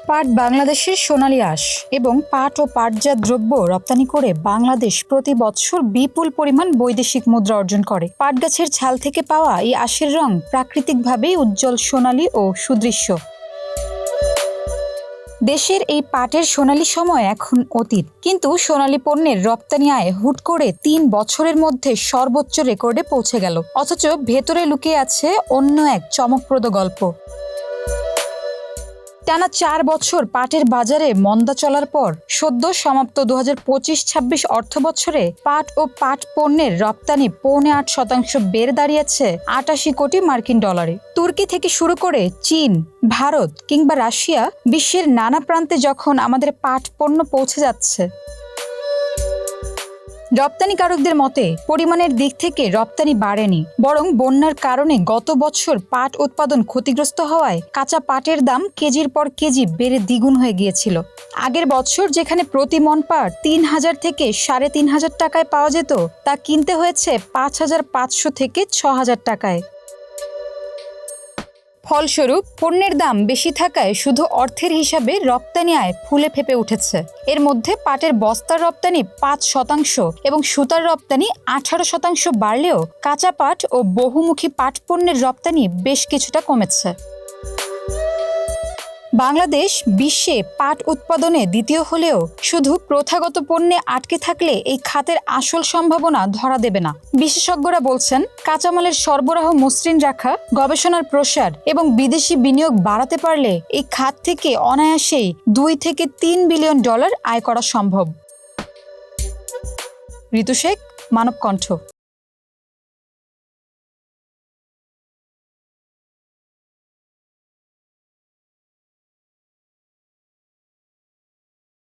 পাট বাংলাদেশের সোনালী আঁশ এবং পাট ও পাটজাত দ্রব্য রপ্তানি করে বাংলাদেশ প্রতি বছর বিপুল পরিমাণ বৈদেশিক মুদ্রা অর্জন করে। পাট গাছের ছাল থেকে পাওয়া এই আঁশের রং প্রাকৃতিকভাবেই উজ্জ্বল সোনালী ও সুদৃশ্য। দেশের এই পাটের সোনালী সময় এখন অতীত, কিন্তু সোনালী পণ্যের রপ্তানি আয় হুট করে ৩ বছরের মধ্যে সর্বোচ্চ রেকর্ডে পৌঁছে গেল। অথচ ভেতরে লুকিয়ে আছে অন্য এক চমকপ্রদ গল্প। টানা ৪ বছর পাটের বাজারে মন্দা চলার পর সদ্য সমাপ্ত ২০২৫-২৬ অর্থ বছরে পাট ও পাট পণ্যের রপ্তানি ৮.৫% বেড়ে দাঁড়িয়েছে ৮৮ কোটি মার্কিন ডলারে। তুর্কি থেকে শুরু করে চীন, ভারত কিংবা রাশিয়া, বিশ্বের নানা প্রান্তে যখন আমাদের পাট পণ্য পৌঁছে যাচ্ছে, রপ্তানিকারকদের মতে পরিমাণের দিক থেকে রপ্তানি বাড়েনি, বরং বন্যার কারণে গত বছর পাট উৎপাদন ক্ষতিগ্রস্ত হওয়ায় কাঁচা পাটের দাম কেজির পর কেজি বেড়ে দ্বিগুণ হয়ে গিয়েছিল। আগের বছর যেখানে প্রতি মণ পাট ৩,০০০ থেকে ৩,৫০০ টাকায় পাওয়া যেত, তা কিনতে হয়েছে ৫,৫০০ থেকে ৬,০০০ টাকায়। ফলস্বরূপ পণ্যের দাম বেশি থাকায় শুধু অর্থের হিসাবে রপ্তানি আয় ফুলে ফেপে উঠেছে। এর মধ্যে পাটের বস্তার রপ্তানি ৫% এবং সুতার রপ্তানি ১৮% বাড়লেও কাঁচা পাট ও বহুমুখী পাট পণ্যের রপ্তানি বেশ কিছুটা কমেছে। বাংলাদেশ বিশ্বে পাট উৎপাদনে দ্বিতীয় হলেও শুধু প্রথাগত পণ্যে আটকে থাকলে এই খাতের আসল সম্ভাবনা ধরা দেবে না। বিশেষজ্ঞরা বলছেন, কাঁচামালের সরবরাহ মসৃণ রাখা, গবেষণার প্রসার এবং বিদেশি বিনিয়োগ বাড়াতে পারলে এই খাত থেকে অনায়াসেই ২ থেকে ৩ বিলিয়ন ডলার আয় করা সম্ভব। ঋতু শেখ, মানব কণ্ঠ।